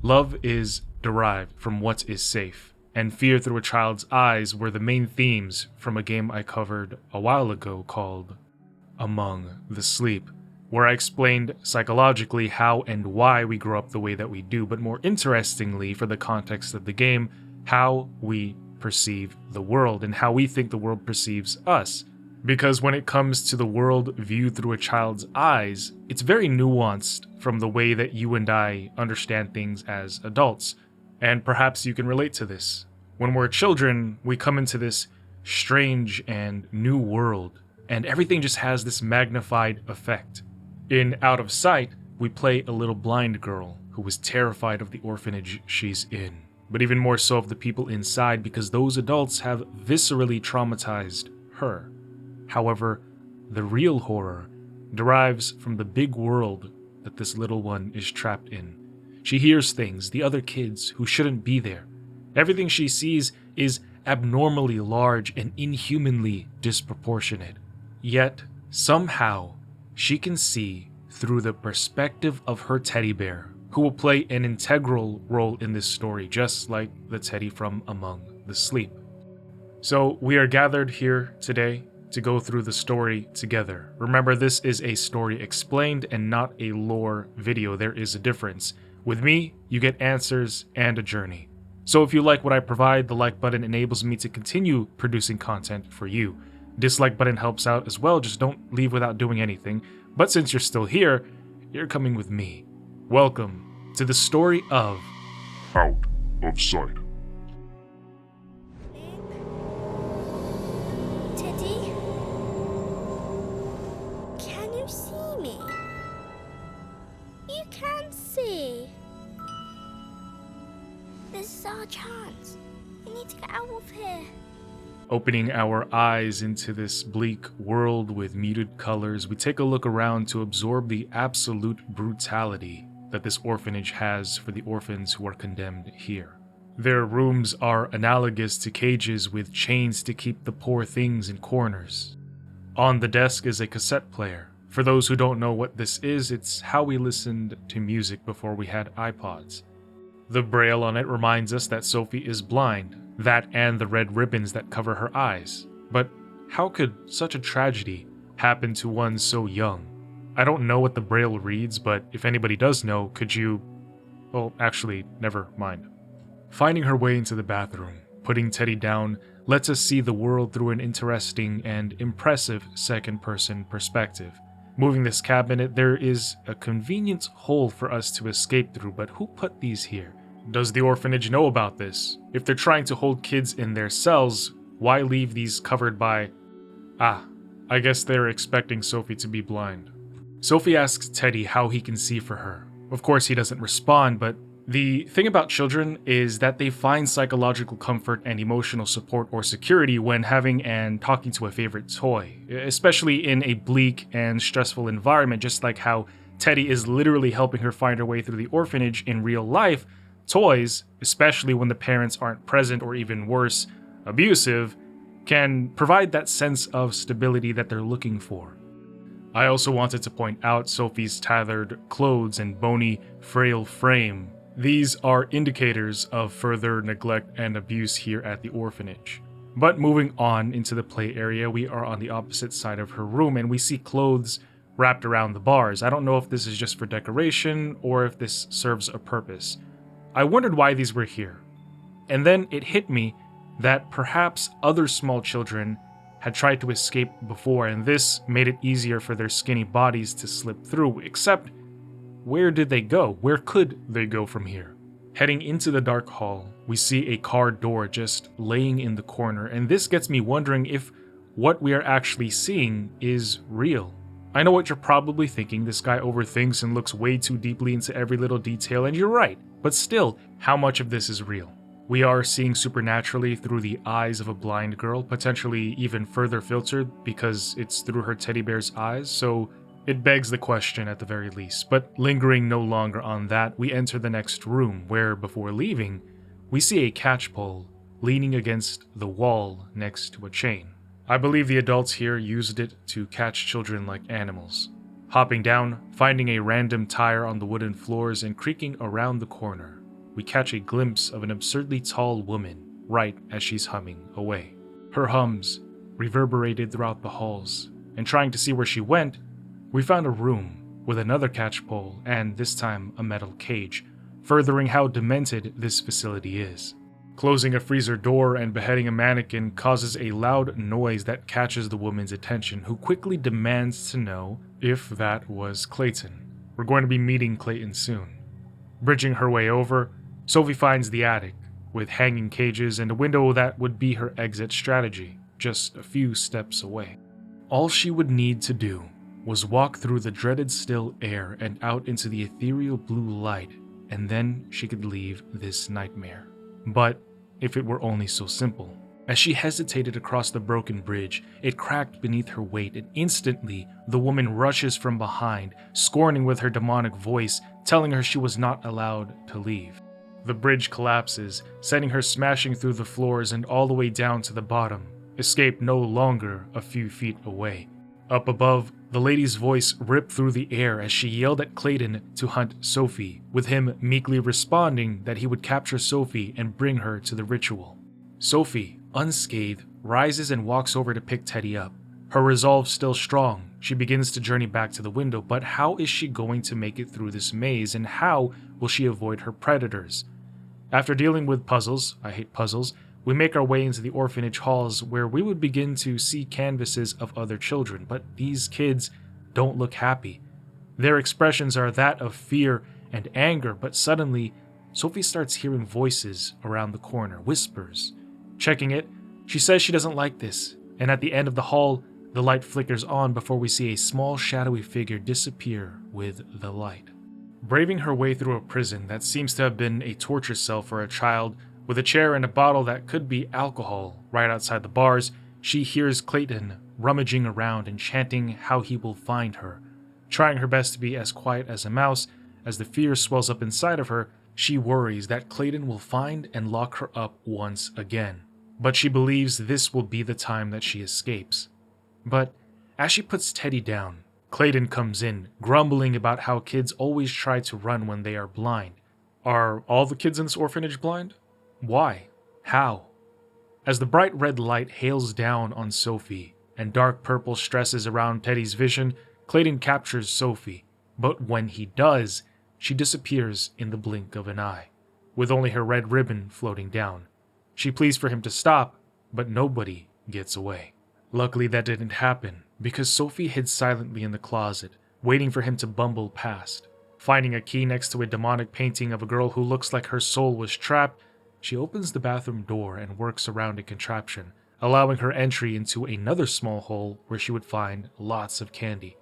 Love is derived from what is safe, and fear through a child's eyes were the main themes from a game I covered a while ago called Among the Sleep, where I explained psychologically how and why we grow up the way that we do, but more interestingly, for the context of the game, how we perceive the world and how we think the world perceives us. Because when it comes to the world viewed through a child's eyes, it's very nuanced from the way that you and I understand things as adults. And perhaps you can relate to this. When we're children, we come into this strange and new world, and everything just has this magnified effect. In Out of Sight, we play a little blind girl who is terrified of the orphanage she's in, but even more so of the people inside because those adults have viscerally traumatized her. However, the real horror derives from the big world that this little one is trapped in. She hears things, the other kids who shouldn't be there. Everything she sees is abnormally large and inhumanly disproportionate. Yet, somehow, she can see through the perspective of her teddy bear, who will play an integral role in this story, just like the teddy from Among the Sleep. So, we are gathered here today to go through the story together. Remember, this is a story explained and not a lore video. There is a difference. With me, you get answers and a journey. So if you like what I provide, the like button enables me to continue producing content for you. Dislike button helps out as well, just don't leave without doing anything. But since you're still here, you're coming with me. Welcome to the story of Out of Sight. Teddy? Can you see me? You can see. This is our chance. We need to get out of here. Opening our eyes into this bleak world with muted colors, we take a look around to absorb the absolute brutality that this orphanage has for the orphans who are condemned here. Their rooms are analogous to cages with chains to keep the poor things in corners. On the desk is a cassette player. For those who don't know what this is, it's how we listened to music before we had iPods. The braille on it reminds us that Sophie is blind, that and the red ribbons that cover her eyes. But how could such a tragedy happen to one so young? I don't know what the braille reads, but if anybody does know, could you... Well, actually, never mind. Finding her way into the bathroom, putting Teddy down, lets us see the world through an interesting and impressive second-person perspective. Moving this cabinet, there is a convenient hole for us to escape through, but who put these here? Does the orphanage know about this? If they're trying to hold kids in their cells, why leave these covered by... I guess they're expecting Sophie to be blind. Sophie asks Teddy how he can see for her. Of course, he doesn't respond, but the thing about children is that they find psychological comfort and emotional support or security when having and talking to a favorite toy, especially in a bleak and stressful environment, just like how Teddy is literally helping her find her way through the orphanage in real life. Toys, especially when the parents aren't present or even worse, abusive, can provide that sense of stability that they're looking for. I also wanted to point out Sophie's tattered clothes and bony, frail frame. These are indicators of further neglect and abuse here at the orphanage. But moving on into the play area, we are on the opposite side of her room and we see clothes wrapped around the bars. I don't know if this is just for decoration or if this serves a purpose. I wondered why these were here. And then it hit me that perhaps other small children had tried to escape before, and this made it easier for their skinny bodies to slip through, except where did they go? Where could they go from here? Heading into the dark hall, we see a car door just laying in the corner, and this gets me wondering if what we are actually seeing is real. I know what you're probably thinking, this guy overthinks and looks way too deeply into every little detail, and you're right, but still, how much of this is real? We are seeing supernaturally through the eyes of a blind girl, potentially even further filtered because it's through her teddy bear's eyes, so it begs the question at the very least. But lingering no longer on that, we enter the next room where, before leaving, we see a catchpole leaning against the wall next to a chain. I believe the adults here used it to catch children like animals. Hopping down, finding a random tire on the wooden floors and creaking around the corner. we catch a glimpse of an absurdly tall woman right as she's humming away. Her hums reverberated throughout the halls, and trying to see where she went, we found a room with another catch pole and this time a metal cage, furthering how demented this facility is. Closing a freezer door and beheading a mannequin causes a loud noise that catches the woman's attention, who quickly demands to know if that was Clayton. We're going to be meeting Clayton soon. Bridging her way over, Sophie finds the attic, with hanging cages and a window that would be her exit strategy, just a few steps away. All she would need to do was walk through the dreaded still air and out into the ethereal blue light, and then she could leave this nightmare. But if it were only so simple. As she hesitated across the broken bridge, it cracked beneath her weight, and instantly the woman rushes from behind, scorning with her demonic voice, telling her she was not allowed to leave. The bridge collapses, sending her smashing through the floors and all the way down to the bottom, escape no longer a few feet away. Up above, the lady's voice ripped through the air as she yelled at Clayton to hunt Sophie, with him meekly responding that he would capture Sophie and bring her to the ritual. Sophie, unscathed, rises and walks over to pick Teddy up. Her resolve still strong, she begins to journey back to the window, but how is she going to make it through this maze, and how will she avoid her predators? After dealing with puzzles, I hate puzzles, we make our way into the orphanage halls where we would begin to see canvases of other children, but these kids don't look happy. Their expressions are that of fear and anger, but suddenly, Sophie starts hearing voices around the corner, whispers. Checking it, she says she doesn't like this, and at the end of the hall, the light flickers on before we see a small shadowy figure disappear with the light. Braving her way through a prison that seems to have been a torture cell for a child, with a chair and a bottle that could be alcohol right outside the bars, she hears Clayton rummaging around and chanting how he will find her. Trying her best to be as quiet as a mouse, as the fear swells up inside of her, she worries that Clayton will find and lock her up once again. But she believes this will be the time that she escapes. But as she puts Teddy down, Clayton comes in, grumbling about how kids always try to run when they are blind. Are all the kids in this orphanage blind? Why? How? As the bright red light hails down on Sophie and dark purple stresses around Teddy's vision, Clayton captures Sophie, but when he does, she disappears in the blink of an eye, with only her red ribbon floating down. She pleads for him to stop, but nobody gets away. Luckily that didn't happen, because Sophie hid silently in the closet, waiting for him to bumble past. Finding a key next to a demonic painting of a girl who looks like her soul was trapped, she opens the bathroom door and works around a contraption, allowing her entry into another small hole where she would find lots of candy.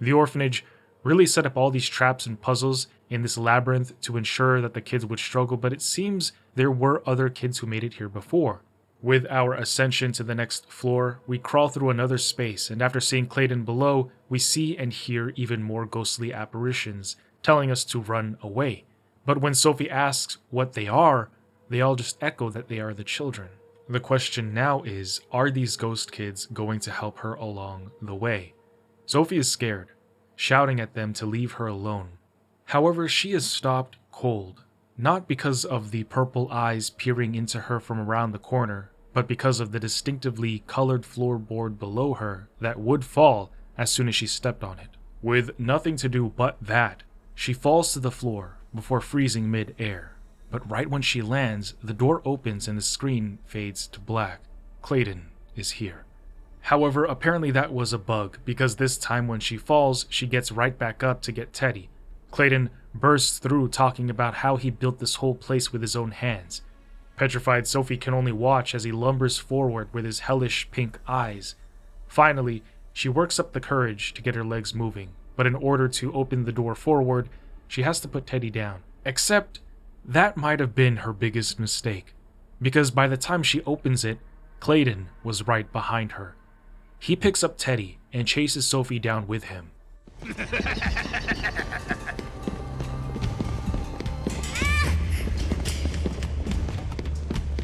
The orphanage really set up all these traps and puzzles in this labyrinth to ensure that the kids would struggle, but it seems there were other kids who made it here before. With our ascension to the next floor, we crawl through another space, and after seeing Clayton below, we see and hear even more ghostly apparitions, telling us to run away. But when Sophie asks what they are, they all just echo that they are the children. The question now is, are these ghost kids going to help her along the way? Sophie is scared, shouting at them to leave her alone. However, she is stopped cold, not because of the purple eyes peering into her from around the corner, but because of the distinctively colored floorboard below her that would fall as soon as she stepped on it. With nothing to do but that, she falls to the floor before freezing mid-air. But right when she lands, the door opens and the screen fades to black. Clayton is here. However, apparently that was a bug, because this time when she falls, she gets right back up to get Teddy. Clayton bursts through talking about how he built this whole place with his own hands. Petrified Sophie can only watch as he lumbers forward with his hellish pink eyes. Finally, she works up the courage to get her legs moving, but in order to open the door forward, she has to put Teddy down. Except that might have been her biggest mistake, because by the time she opens it, Clayton was right behind her. He picks up Teddy and chases Sophie down with him.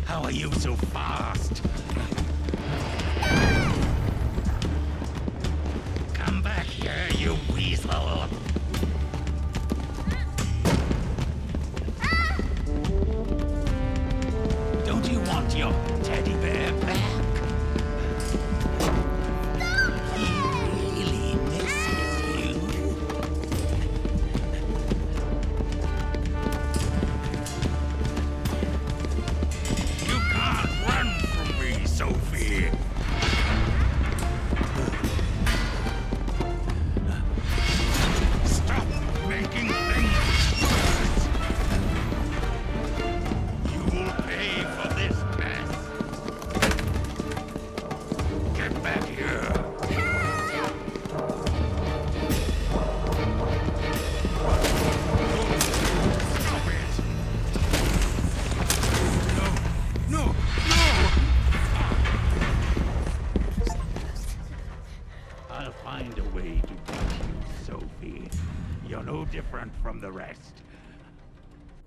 How are you so fast? Come back here, you weasel.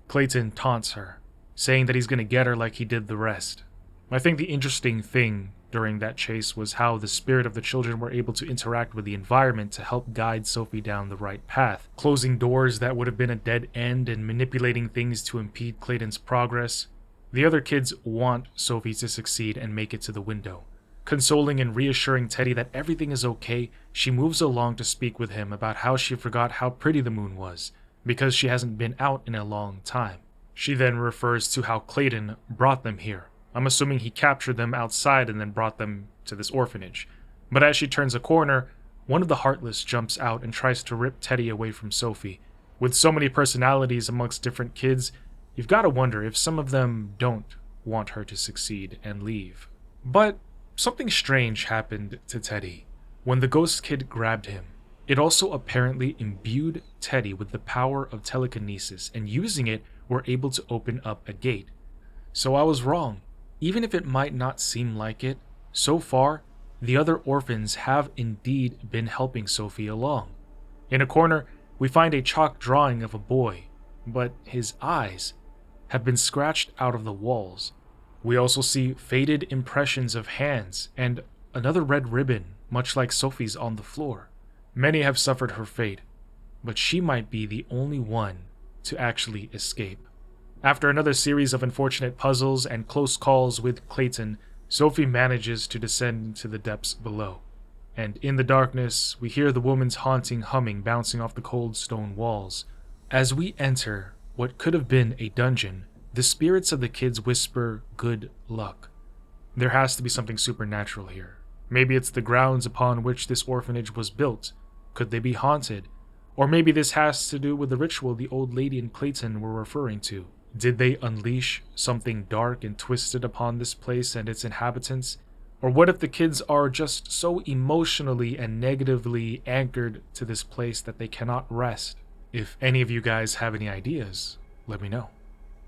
Clayton taunts her, saying that he's going to get her like he did the rest. I think the interesting thing during that chase was how the spirit of the children were able to interact with the environment to help guide Sophie down the right path, closing doors that would have been a dead end and manipulating things to impede Clayton's progress. The other kids want Sophie to succeed and make it to the window. Consoling and reassuring Teddy that everything is okay, she moves along to speak with him about how she forgot how pretty the moon was, because she hasn't been out in a long time. She then refers to how Clayton brought them here. I'm assuming he captured them outside and then brought them to this orphanage. But as she turns a corner, one of the Heartless jumps out and tries to rip Teddy away from Sophie. With so many personalities amongst different kids, you've got to wonder if some of them don't want her to succeed and leave. But something strange happened to Teddy. When the ghost kid grabbed him, it also apparently imbued Teddy with the power of telekinesis, and using it, were able to open up a gate. So I was wrong. Even if it might not seem like it, so far, the other orphans have indeed been helping Sophie along. In a corner, we find a chalk drawing of a boy, but his eyes have been scratched out of the walls. We also see faded impressions of hands and another red ribbon, much like Sophie's on the floor. Many have suffered her fate, but she might be the only one to actually escape. After another series of unfortunate puzzles and close calls with Clayton, Sophie manages to descend into the depths below. And in the darkness, we hear the woman's haunting humming bouncing off the cold stone walls. As we enter what could have been a dungeon, the spirits of the kids whisper good luck. There has to be something supernatural here. Maybe it's the grounds upon which this orphanage was built. Could they be haunted? Or maybe this has to do with the ritual the old lady and Clayton were referring to. Did they unleash something dark and twisted upon this place and its inhabitants? Or what if the kids are just so emotionally and negatively anchored to this place that they cannot rest? If any of you guys have any ideas, let me know.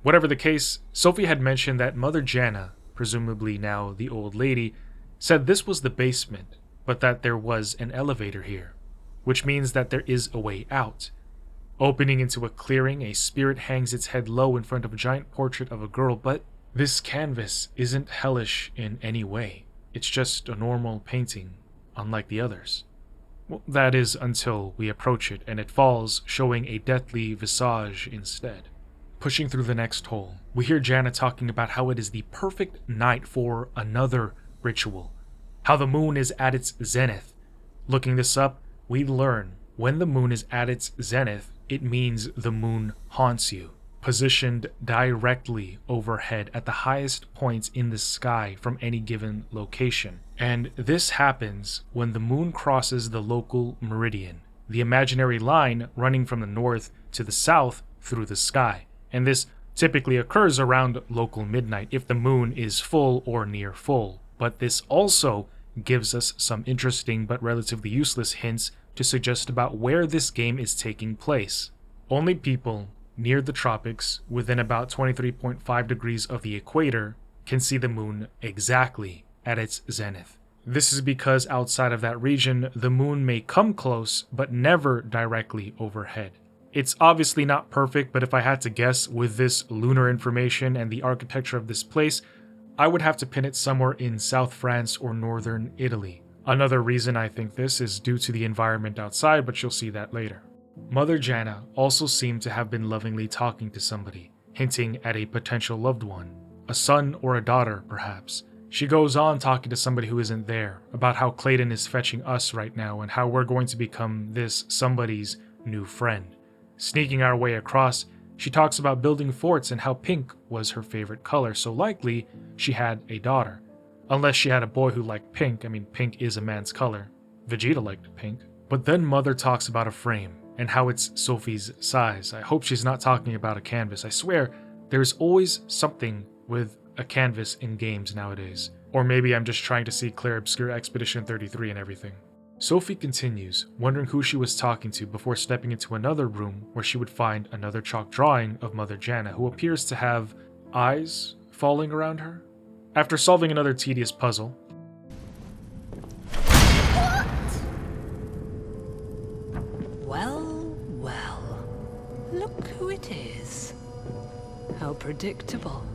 Whatever the case, Sophie had mentioned that Mother Jana, presumably now the old lady, said this was the basement, but that there was an elevator here, which means that there is a way out. Opening into a clearing, a spirit hangs its head low in front of a giant portrait of a girl, but this canvas isn't hellish in any way. It's just a normal painting, unlike the others. Well, that is until we approach it and it falls, showing a deathly visage instead. Pushing through the next hole, we hear Jana talking about how it is the perfect night for another ritual, how the moon is at its zenith. Looking this up, we learn when the moon is at its zenith, it means the moon haunts you, positioned directly overhead at the highest points in the sky from any given location. And this happens when the moon crosses the local meridian, the imaginary line running from the north to the south through the sky. And this typically occurs around local midnight if the moon is full or near full. But this also gives us some interesting but relatively useless hints to suggest about where this game is taking place. Only people near the tropics, within about 23.5 degrees of the equator, can see the moon exactly at its zenith. This is because outside of that region, the moon may come close, but never directly overhead. It's obviously not perfect, but if I had to guess with this lunar information and the architecture of this place, I would have to pin it somewhere in South France or northern Italy. Another reason I think this is due to the environment outside, but you'll see that later. Mother Jana also seemed to have been lovingly talking to somebody, hinting at a potential loved one, a son or a daughter perhaps. She goes on talking to somebody who isn't there, about how Clayton is fetching us right now and how we're going to become this somebody's new friend. Sneaking our way across, she talks about building forts and how pink was her favorite color, so likely she had a daughter. Unless she had a boy who liked pink. I mean, pink is a man's color. Vegeta liked pink. But then Mother talks about a frame and how it's Sophie's size. I hope she's not talking about a canvas. I swear, there's always something with a canvas in games nowadays. Or maybe I'm just trying to see Claire Obscure Expedition 33 and everything. Sophie continues, wondering who she was talking to before stepping into another room where she would find another chalk drawing of Mother Jana, who appears to have eyes falling around her. After solving another tedious puzzle, Well, well. Look who it is. How predictable.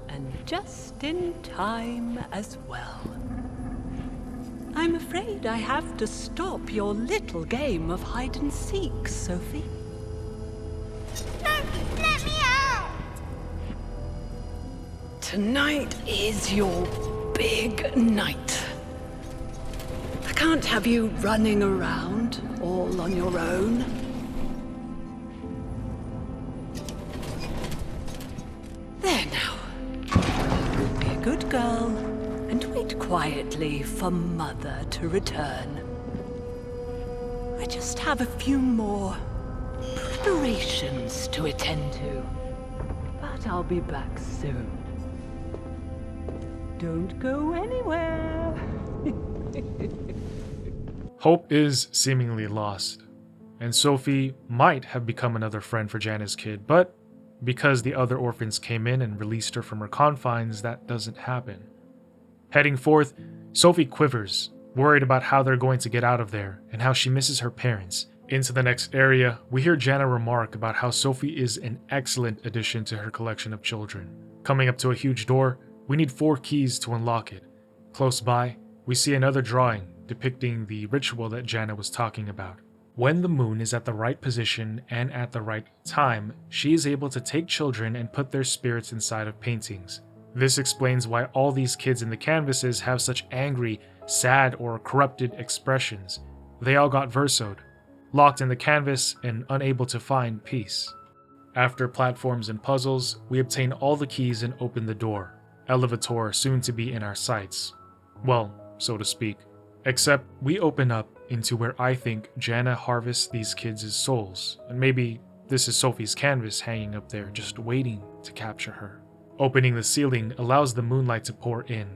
And just in time as well. I'm afraid I have to stop your little game of hide and seek, Sophie. No, let me out! Tonight is your big night. I can't have you running around all on your own. There now. Be a good girl and wait quietly for Mother to return. I just have a few more preparations to attend to, but I'll be back soon. Don't go anywhere. Hope is seemingly lost, and Sophie might have become another friend for Janna's kid, but because the other orphans came in and released her from her confines, that doesn't happen. Heading forth, Sophie quivers, worried about how they're going to get out of there and how she misses her parents. Into the next area, we hear Janna remark about how Sophie is an excellent addition to her collection of children. Coming up to a huge door, we need 4 keys to unlock it. Close by, we see another drawing depicting the ritual that Janna was talking about. When the moon is at the right position and at the right time, she is able to take children and put their spirits inside of paintings. This explains why all these kids in the canvases have such angry, sad, or corrupted expressions. They all got Verso'd, locked in the canvas and unable to find peace. After platforms and puzzles, we obtain all the keys and open the door. Elevator soon to be in our sights. Well, so to speak. Except we open up into where I think Janna harvests these kids' souls, and maybe this is Sophie's canvas hanging up there just waiting to capture her. Opening the ceiling allows the moonlight to pour in.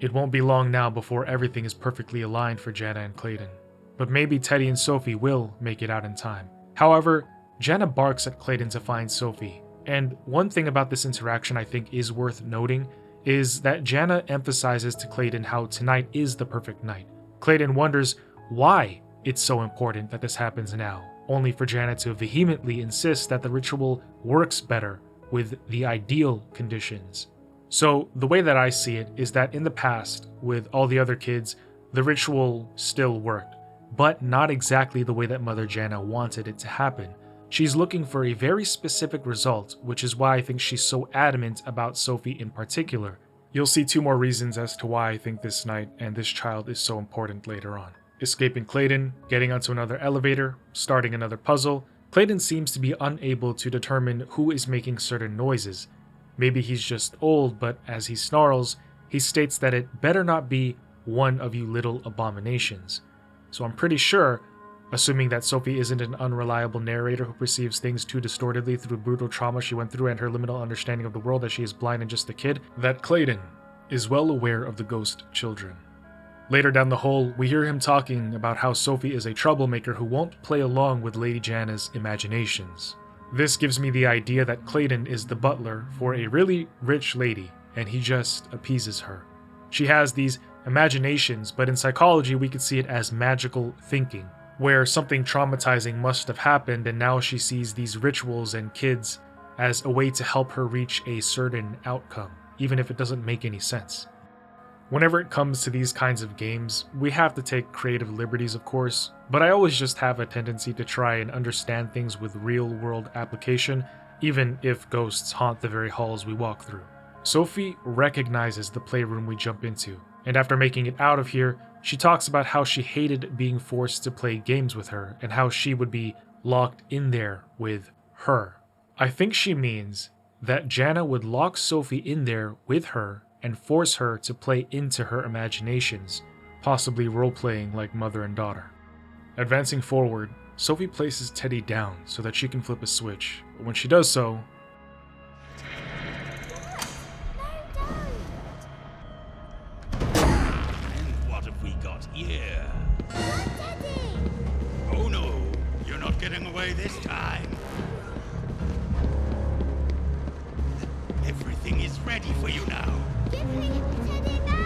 It won't be long now before everything is perfectly aligned for Janna and Clayton, but maybe Teddy and Sophie will make it out in time. However, Janna barks at Clayton to find Sophie, and one thing about this interaction I think is worth noting is that Janna emphasizes to Clayton how tonight is the perfect night. Clayton wonders why it's so important that this happens now, only for Janna to vehemently insist that the ritual works better with the ideal conditions. So the way that I see it is that in the past, with all the other kids, the ritual still worked, but not exactly the way that Mother Janna wanted it to happen. She's looking for a very specific result, which is why I think she's so adamant about Sophie in particular. You'll see 2 more reasons as to why I think this night and this child is so important later on. Escaping Clayton, getting onto another elevator, starting another puzzle, Clayton seems to be unable to determine who is making certain noises. Maybe he's just old, but as he snarls, he states that it better not be one of you little abominations. So I'm pretty sure, assuming that Sophie isn't an unreliable narrator who perceives things too distortedly through brutal trauma she went through and her liminal understanding of the world, that she is blind and just a kid, that Clayton is well aware of the ghost children. Later down the hall, we hear him talking about how Sophie is a troublemaker who won't play along with Lady Janna's imaginations. This gives me the idea that Clayton is the butler for a really rich lady, and he just appeases her. She has these imaginations, but in psychology we could see it as magical thinking, where something traumatizing must have happened and now she sees these rituals and kids as a way to help her reach a certain outcome, even if it doesn't make any sense. Whenever it comes to these kinds of games, we have to take creative liberties, of course, but I always just have a tendency to try and understand things with real-world application, even if ghosts haunt the very halls we walk through. Sophie recognizes the playroom we jump into, and after making it out of here, she talks about how she hated being forced to play games with her and how she would be locked in there with her. I think she means that Janna would lock Sophie in there with her and force her to play into her imaginations, possibly role-playing like mother and daughter. Advancing forward, Sophie places Teddy down so that she can flip a switch, but when she does so, And what have we got here? Daddy! Oh no, you're not getting away this time. Everything is ready for you now. Give me Teddy back!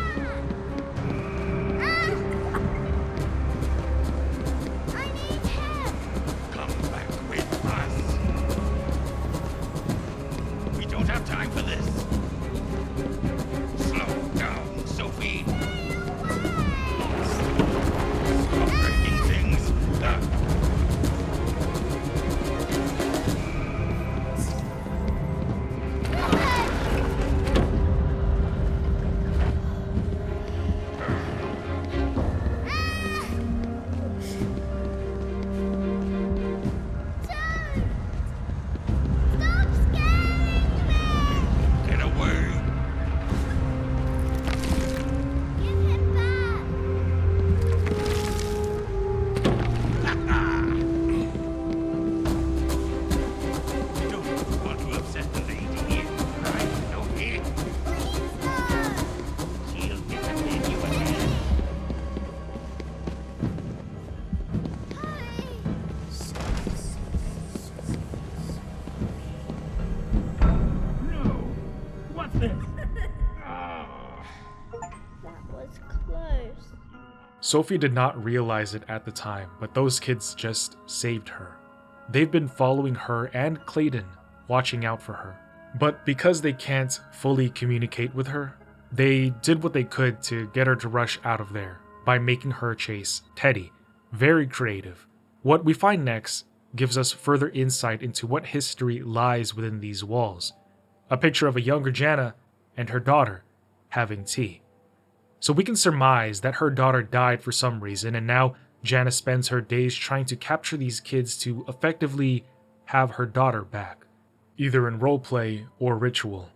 I need help! Come back with us. don't have time for this. Slow down, Sophie. Stop breaking things. Get away. Give him back. You don't want to upset the lady, right, Sophie? She'll disappoint you again. No. What's this? That was close. Sophie did not realize it at the time, but those kids just saved her. They've been following her and Clayton, watching out for her. But because they can't fully communicate with her, they did what they could to get her to rush out of there by making her chase Teddy. Very creative. What we find next gives us further insight into what history lies within these walls. A picture of a younger Janna and her daughter having tea. So we can surmise that her daughter died for some reason, and now Janna spends her days trying to capture these kids to effectively have her daughter back, either in roleplay or ritual.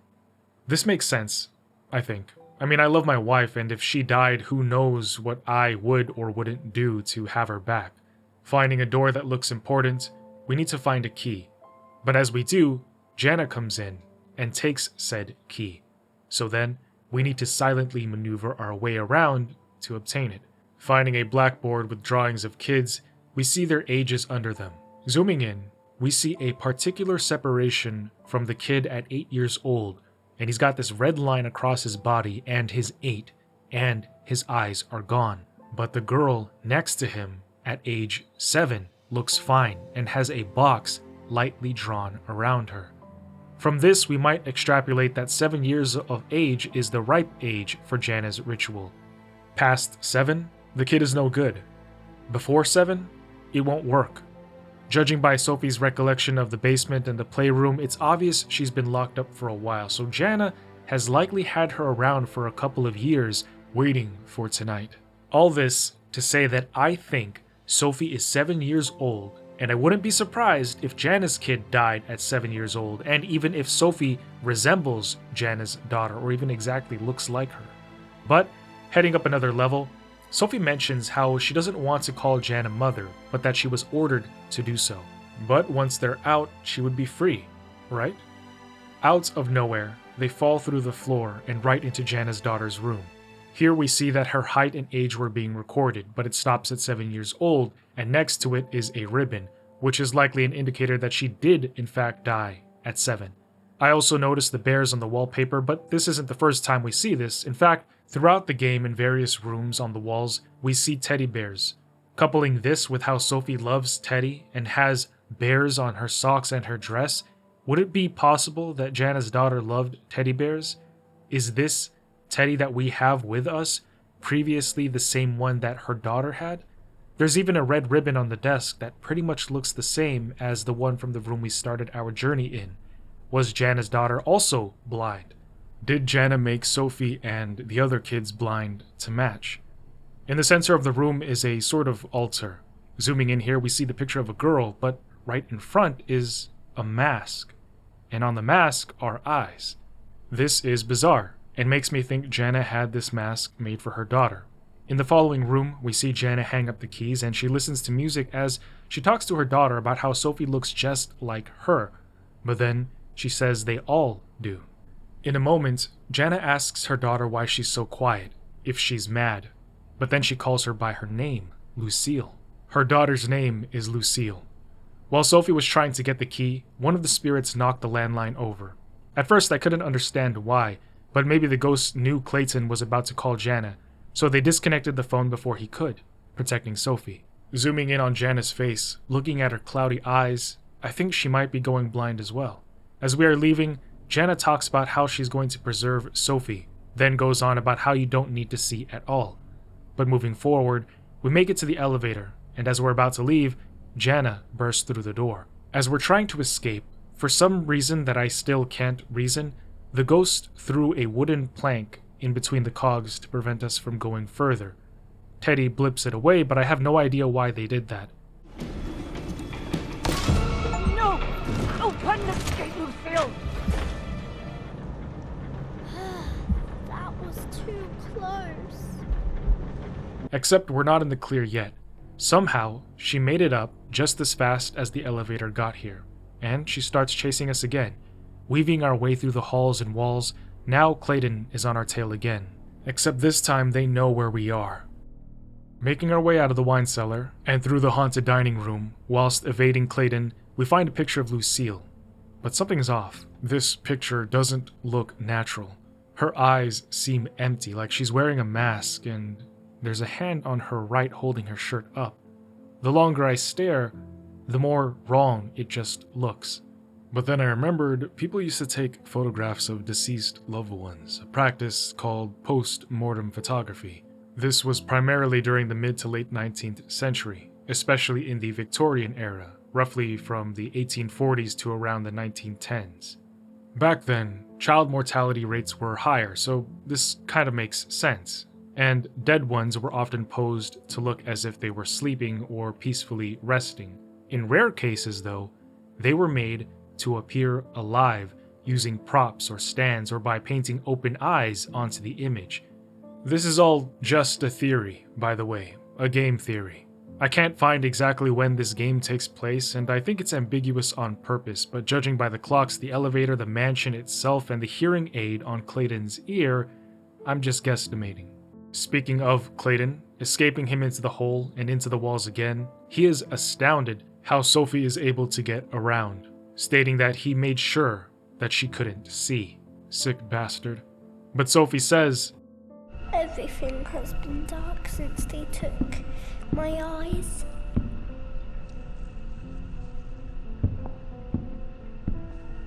This makes sense, I think. I mean, I love my wife, and if she died, who knows what I would or wouldn't do to have her back. Finding a door that looks important, we need to find a key. But as we do, Janna comes in and takes said key. So then, we need to silently maneuver our way around to obtain it. Finding a blackboard with drawings of kids, we see their ages under them. Zooming in, we see a particular separation from the kid at 8 years old, and he's got this red line across his body and his 8, and his eyes are gone. But the girl next to him at age 7 looks fine and has a box lightly drawn around her. From this, we might extrapolate that 7 years of age is the ripe age for Janna's ritual. Past 7, the kid is no good. Before 7, it won't work. Judging by Sophie's recollection of the basement and the playroom, it's obvious she's been locked up for a while, so Janna has likely had her around for a couple of years, waiting for tonight. All this to say that I think Sophie is 7 years old, and I wouldn't be surprised if Janna's kid died at 7 years old, and even if Sophie resembles Janna's daughter, or even exactly looks like her. But, heading up another level, Sophie mentions how she doesn't want to call Janna mother, but that she was ordered to do so. But once they're out, she would be free, right? Out of nowhere, they fall through the floor and right into Janna's daughter's room. Here we see that her height and age were being recorded, but it stops at 7 years old, and next to it is a ribbon, which is likely an indicator that she did in fact die at 7. I also noticed the bears on the wallpaper, but this isn't the first time we see this. In fact, throughout the game in various rooms on the walls, we see teddy bears. Coupling this with how Sophie loves Teddy and has bears on her socks and her dress, would it be possible that Janna's daughter loved teddy bears? Is this Teddy that we have with us previously the same one that her daughter had? There's even a red ribbon on the desk that pretty much looks the same as the one from the room we started our journey in. Was Janna's daughter also blind? Did Janna make Sophie and the other kids blind to match? In the center of the room is a sort of altar. Zooming in here, we see the picture of a girl, but right in front is a mask. And on the mask are eyes. This is bizarre, and makes me think Janna had this mask made for her daughter. In the following room, we see Janna hang up the keys, and she listens to music as she talks to her daughter about how Sophie looks just like her, but then she says they all do. In a moment, Janna asks her daughter why she's so quiet, if she's mad, but then she calls her by her name, Lucille. Her daughter's name is Lucille. While Sophie was trying to get the key, one of the spirits knocked the landline over. At first, I couldn't understand why, but maybe the ghost knew Clayton was about to call Janna, so they disconnected the phone before he could, protecting Sophie. Zooming in on Janna's face, looking at her cloudy eyes, I think she might be going blind as well. As we are leaving, Janna talks about how she's going to preserve Sophie, then goes on about how you don't need to see at all. But moving forward, we make it to the elevator, and as we're about to leave, Janna bursts through the door. As we're trying to escape, for some reason that I still can't reason, the ghost threw a wooden plank in between the cogs to prevent us from going further. Teddy blips it away, but I have no idea why they did that. No! Open the gate, Lucille! That was too close. Except we're not in the clear yet. Somehow, she made it up just as fast as the elevator got here, and she starts chasing us again. Weaving our way through the halls and walls, now Clayton is on our tail again. Except this time they know where we are. Making our way out of the wine cellar, and through the haunted dining room, whilst evading Clayton, we find a picture of Lucille. But something's off. This picture doesn't look natural. Her eyes seem empty, like she's wearing a mask, and there's a hand on her right holding her shirt up. The longer I stare, the more wrong it just looks. But then I remembered people used to take photographs of deceased loved ones, a practice called post-mortem photography. This was primarily during the mid to late 19th century, especially in the Victorian era, roughly from the 1840s to around the 1910s. Back then, child mortality rates were higher, so this kind of makes sense. And dead ones were often posed to look as if they were sleeping or peacefully resting. In rare cases, though, they were made to appear alive using props or stands or by painting open eyes onto the image. This is all just a theory, by the way, a game theory. I can't find exactly when this game takes place, and I think it's ambiguous on purpose, but judging by the clocks, the elevator, the mansion itself, and the hearing aid on Clayton's ear, I'm just guesstimating. Speaking of Clayton, escaping him into the hole and into the walls again, he is astounded how Sophie is able to get around, stating that he made sure that she couldn't see. Sick bastard. But Sophie says, Everything has been dark since they took my eyes.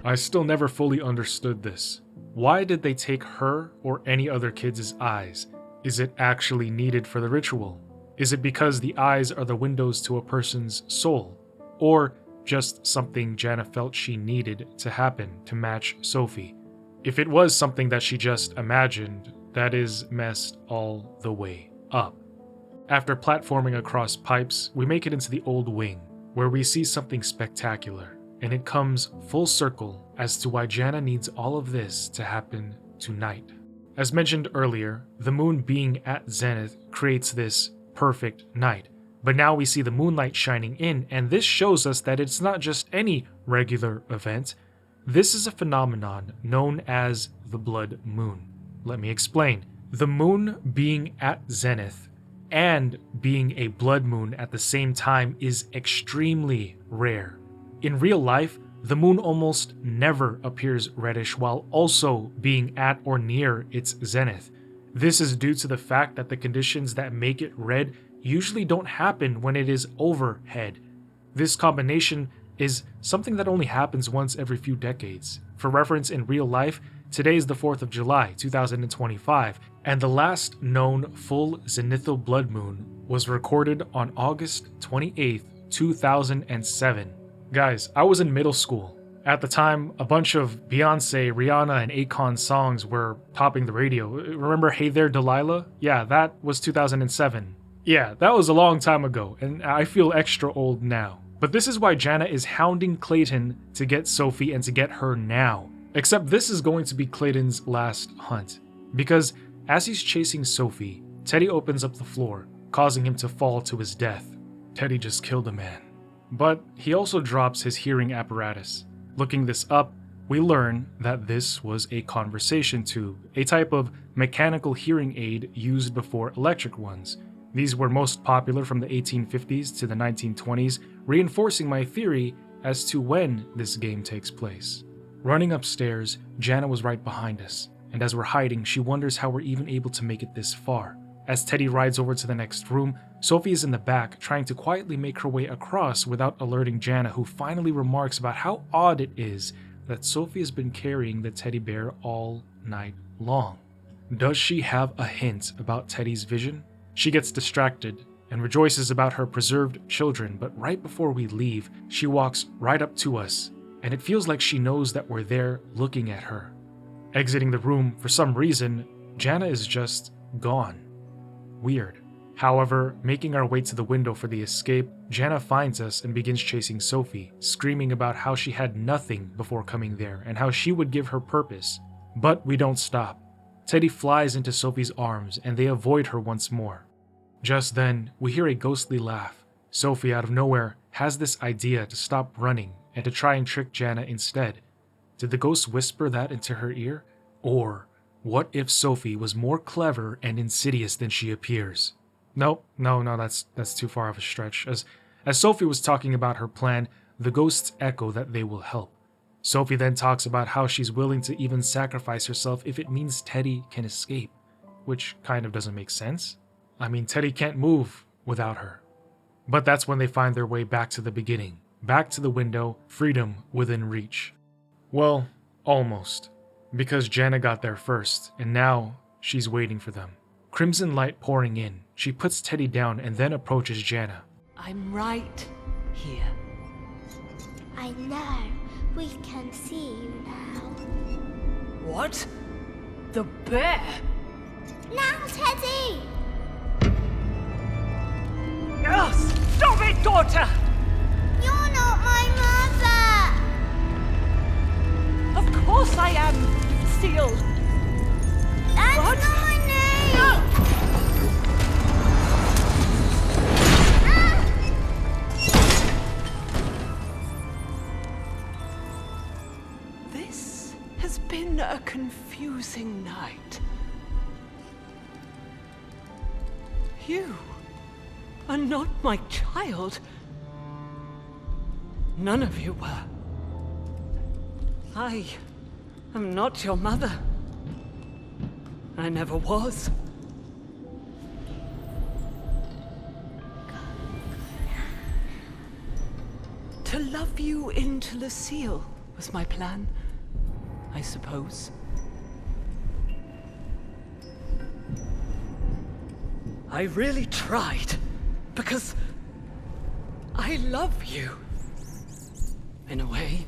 I still never fully understood this. Why did they take her or any other kid's eyes? Is it actually needed for the ritual? Is it because the eyes are the windows to a person's soul? Or just something Janna felt she needed to happen to match Sophie? If it was something that she just imagined, that is messed all the way up. After platforming across pipes, we make it into the old wing, where we see something spectacular, and it comes full circle as to why Janna needs all of this to happen tonight. As mentioned earlier, the moon being at zenith creates this perfect night, but now we see the moonlight shining in, and this shows us that it's not just any regular event. This is a phenomenon known as the blood moon. Let me explain. The moon being at zenith and being a blood moon at the same time is extremely rare. In real life, the moon almost never appears reddish while also being at or near its zenith. This is due to the fact that the conditions that make it red usually don't happen when it is overhead. This combination is something that only happens once every few decades. For reference, in real life, today is the 4th of July, 2025, and the last known full zenithal blood moon was recorded on August 28th, 2007. Guys, I was in middle school. At the time, a bunch of Beyonce, Rihanna, and Akon songs were topping the radio. Remember Hey There Delilah? Yeah, that was 2007. Yeah, that was a long time ago, and I feel extra old now. But this is why Janna is hounding Clayton to get Sophie and to get her now. Except this is going to be Clayton's last hunt. Because as he's chasing Sophie, Teddy opens up the floor, causing him to fall to his death. Teddy just killed a man. But he also drops his hearing apparatus. Looking this up, we learn that this was a conversation tube, a type of mechanical hearing aid used before electric ones. These were most popular from the 1850s to the 1920s, reinforcing my theory as to when this game takes place. Running upstairs, Janna was right behind us, and as we're hiding, she wonders how we're even able to make it this far. As Teddy rides over to the next room, Sophie is in the back, trying to quietly make her way across without alerting Janna, who finally remarks about how odd it is that Sophie has been carrying the teddy bear all night long. Does she have a hint about Teddy's vision? She gets distracted and rejoices about her preserved children, but right before we leave, she walks right up to us, and it feels like she knows that we're there looking at her. Exiting the room, for some reason, Jana is just gone. Weird. However, making our way to the window for the escape, Jana finds us and begins chasing Sophie, screaming about how she had nothing before coming there and how she would give her purpose. But we don't stop. Teddy flies into Sophie's arms and they avoid her once more. Just then, we hear a ghostly laugh. Sophie, out of nowhere, has this idea to stop running and to try and trick Jana instead. Did the ghost whisper that into her ear? Or what if Sophie was more clever and insidious than she appears? No, that's too far of a stretch. As Sophie was talking about her plan, the ghosts echo that they will help. Sophie then talks about how she's willing to even sacrifice herself if it means Teddy can escape, which kind of doesn't make sense. I mean, Teddy can't move without her. But that's when they find their way back to the beginning, back to the window, freedom within reach. Well, almost, because Jana got there first, and now she's waiting for them. Crimson light pouring in, she puts Teddy down and then approaches Jana. I'm right here. I know. We can see you now. What? The bear? Now, Teddy! Oh, stop it, daughter! You're not my mother! Of course I am, Lucille. That's What? not my name! No! This has been a confusing night. You are not my child. None of you were. I am not your mother. I never was. To love you into Lucille was my plan, I suppose. I really tried, because I love you, in a way.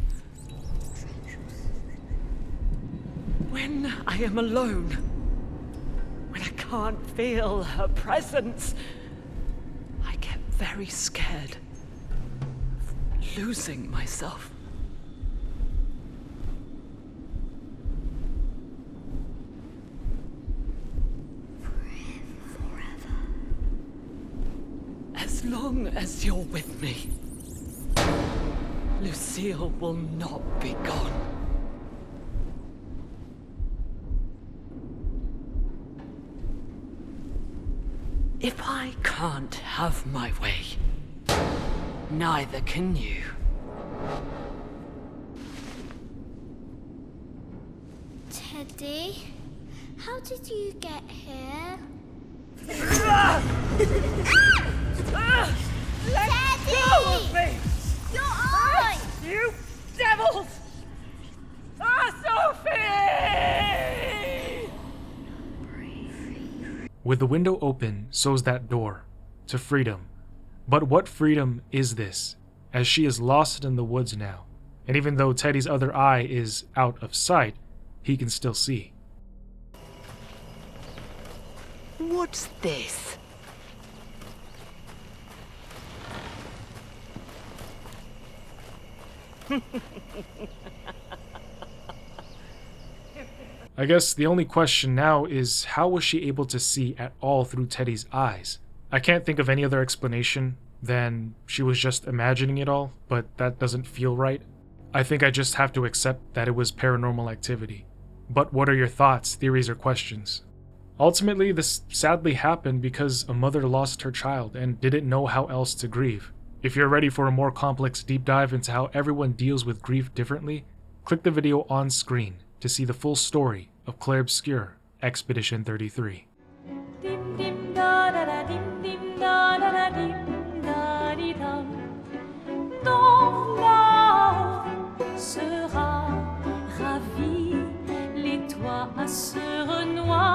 When I am alone, when I can't feel her presence, I get very scared of losing myself. As long as you're with me, Lucille will not be gone. If I can't have my way, neither can you. Teddy, how did you get here? Let go of me! Your eye! You devils! Sophie! With the window open, so's that door to freedom. But what freedom is this, as she is lost in the woods now? And even though Teddy's other eye is out of sight, he can still see. What's this? I guess the only question now is, how was she able to see at all through Teddy's eyes? I can't think of any other explanation than she was just imagining it all, but that doesn't feel right. I think I just have to accept that it was paranormal activity. But what are your thoughts, theories, or questions? Ultimately, this sadly happened because a mother lost her child and didn't know how else to grieve. If you're ready for a more complex deep dive into how everyone deals with grief differently, click the video on screen to see the full story of Claire Obscure, Expedition 33. Dim dim da da da dim dim da da da dim da di dum. Ton love sera à ce Renoir.